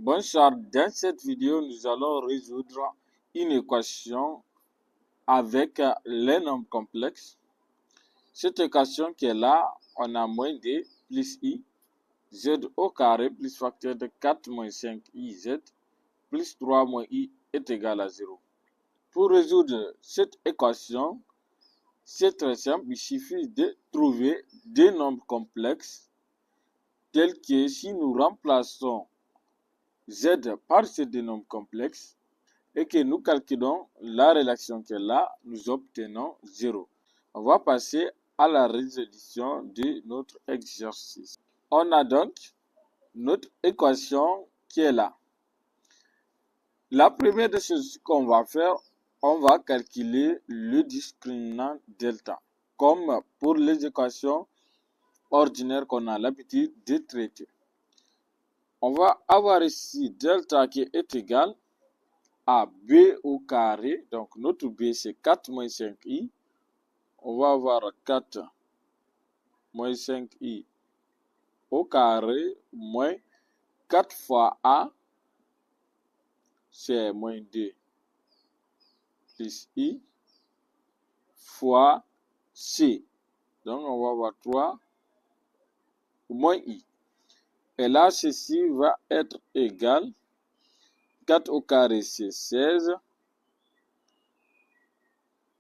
Bonsoir, dans cette vidéo, nous allons résoudre une équation avec les nombres complexes. Cette équation qui est là, on a moins d plus i, z au carré plus facteur de 4 moins 5iz plus 3 moins i est égal à 0. Pour résoudre cette équation, c'est très simple, il suffit de trouver des nombres complexes tels que si nous remplaçons z par ce dénominateur complexe et que nous calculons la relation qui est là, nous obtenons 0. On va passer à la résolution de notre exercice. On a donc notre équation qui est là. La première des choses qu'on va faire, on va calculer le discriminant delta, comme pour les équations ordinaires qu'on a l'habitude de traiter. On va avoir ici delta qui est égal à b au carré, donc notre b c'est 4 moins 5i, on va avoir 4 moins 5i au carré moins 4 fois a, c'est moins 2 plus i, fois c, donc on va avoir 3 moins i. Et là, ceci va être égal, 4 au carré c'est 16,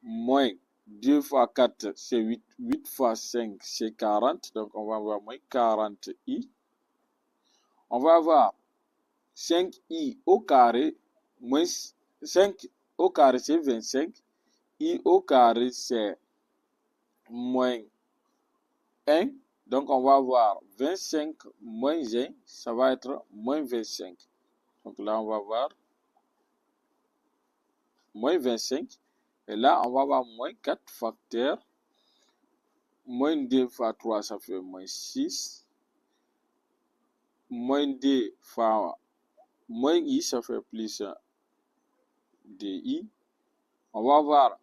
moins 2 fois 4, c'est 8. 8 fois 5, c'est 40. Donc, on va avoir moins 40i. On va avoir 5i au carré, moins 5 au carré, c'est 25. I au carré, c'est moins 1. Donc, on va avoir 25 moins 1, ça va être moins 25. Donc là, on va avoir moins 25. Et là, on va avoir moins 4 facteurs. Moins 2 fois 3, ça fait moins 6. Moins 2 fois moins i, ça fait plus di. On va avoir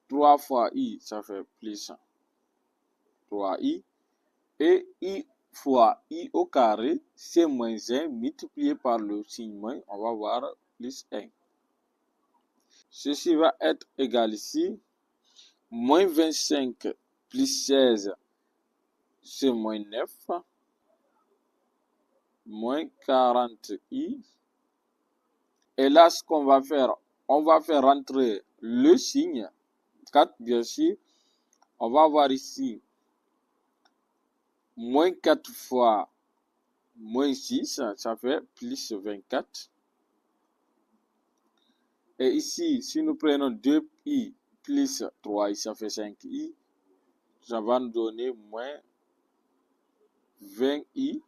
3 fois i, ça fait plus 3i. Et i fois i au carré, c'est moins 1 multiplié par le signe moins, on va avoir plus 1. Ceci va être égal ici. Moins 25 plus 16, c'est moins 9. Moins 40i. Et là, ce qu'on va faire, on va faire rentrer le signe 4, bien sûr. On va avoir ici moins 4 fois moins 6, ça fait plus 24. Et ici, si nous prenons 2i plus 3i, ça fait 5i. Ça va nous donner moins 20i.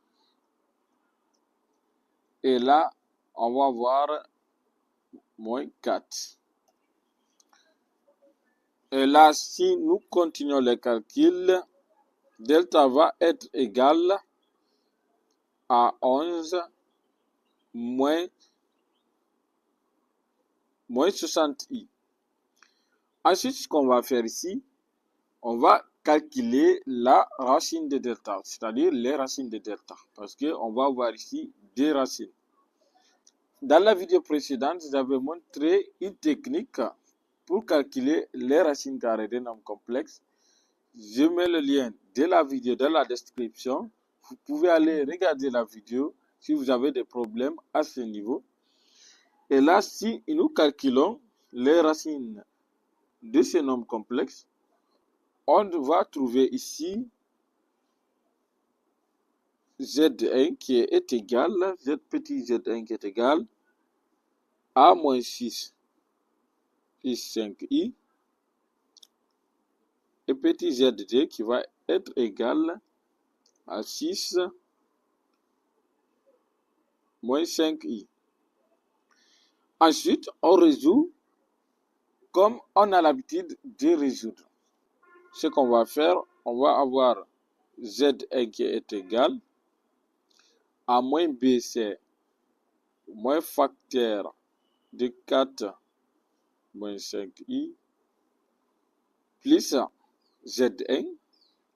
Et là, on va avoir moins 4. Et là, si nous continuons les calculs, delta va être égal à 11 moins 60i. Ensuite, ce qu'on va faire ici, on va calculer la racine de delta, c'est-à-dire les racines de delta, parce qu'on va avoir ici des racines. Dans la vidéo précédente, j'avais montré une technique pour calculer les racines carrées des nombres complexes. Je mets le lien de la vidéo dans la description. Vous pouvez aller regarder la vidéo si vous avez des problèmes à ce niveau. Et là, si nous calculons les racines de ces nombres complexes, on va trouver ici Z1 qui est égal, Z petit Z1 qui est égal à moins 6 plus 5i et petit Z2 qui va être égal à 6 moins 5i. Ensuite, on résout comme on a l'habitude de résoudre. Ce qu'on va faire, on va avoir Z1 qui est égal à moins B, c'est moins facteur de 4 moins 5i plus Z1.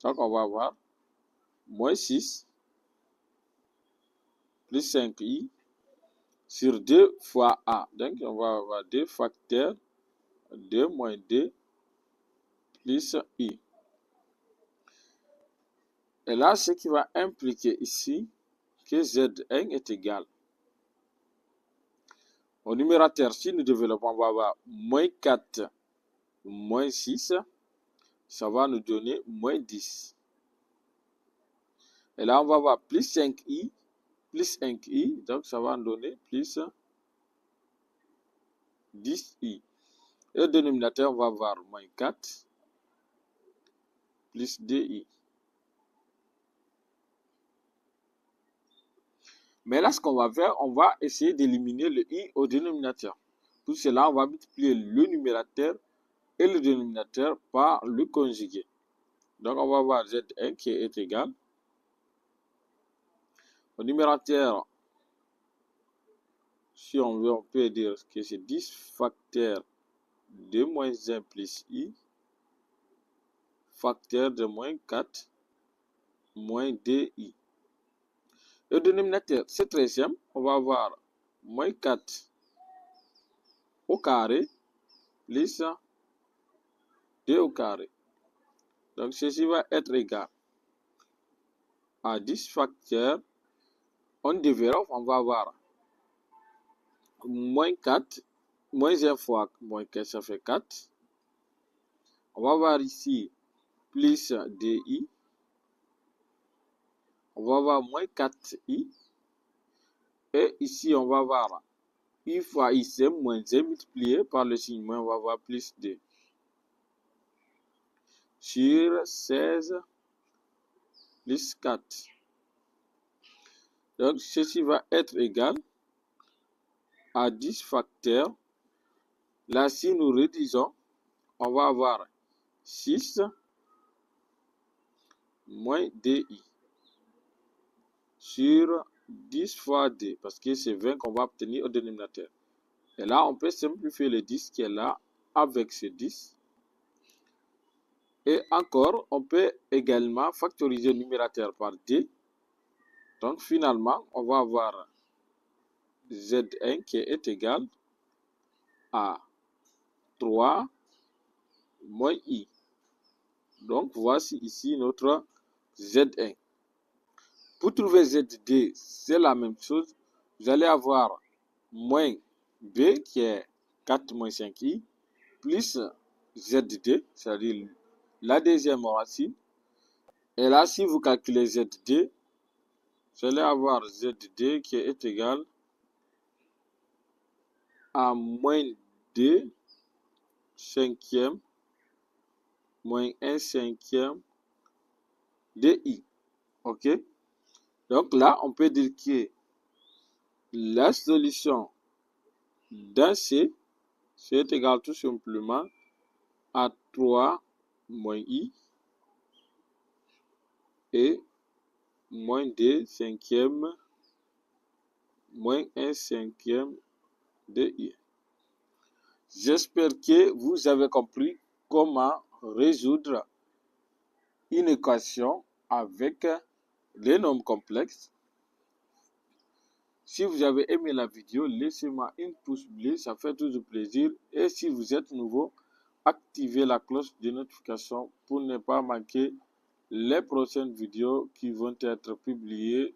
Donc, on va avoir moins 6 plus 5i sur 2 fois a. Donc, on va avoir 2 facteurs 2 moins 2 plus i. Et là, ce qui va impliquer ici que Z1 est égal. Au numérateur, si nous développons, on va avoir moins 4 moins 6. Ça va nous donner moins 10. Et là, on va avoir plus 5i plus 5i. Donc, ça va nous donner plus 10i. Et au dénominateur, on va avoir moins 4 plus 2i. Mais là, ce qu'on va faire, on va essayer d'éliminer le i au dénominateur. Pour cela, on va multiplier le numérateur et le dénominateur par le conjugué. Donc, on va avoir Z1 qui est égal au numérateur. Si on veut, on peut dire que c'est 10 facteur de moins 1 plus i facteur de moins 4 moins 2i. Le dénominateur, c'est très simple. On va avoir moins 4 au carré plus 2 au carré. Donc, ceci va être égal à 10 facteurs. On développe, on va avoir moins 4, moins 1 fois moins 4, ça fait 4. On va avoir ici plus 2i. On va avoir moins 4i. Et ici, on va avoir i fois i, c'est moins 1 multiplié par le signe moins, on va avoir plus 2. Sur 16 plus 4. Donc, ceci va être égal à 10 facteurs. Là, si nous réduisons, on va avoir 6 moins 2i sur 10 fois 2, parce que c'est 20 qu'on va obtenir au dénominateur. Et là, on peut simplifier le 10 qui est là avec ce 10. Et encore, on peut également factoriser le numérateur par 2. Donc, finalement, on va avoir Z1 qui est égal à 3 moins i. Donc, voici ici notre Z1. Pour trouver Z2, c'est la même chose. Vous allez avoir moins B qui est 4 moins 5i plus Z2, c'est-à-dire la deuxième racine. Et là, si vous calculez Z2, vous allez avoir Z2 qui est égal à moins 2 cinquième moins 1 cinquième de i. OK? Donc là, on peut dire que la solution d'un C, c'est égal tout simplement à 3 moins i et moins 2 cinquième moins 1 cinquième de i. J'espère que vous avez compris comment résoudre une équation avec les nombres complexes. Si vous avez aimé la vidéo, laissez-moi un pouce bleu, ça fait toujours plaisir. Et si vous êtes nouveau, activez la cloche de notification pour ne pas manquer les prochaines vidéos qui vont être publiées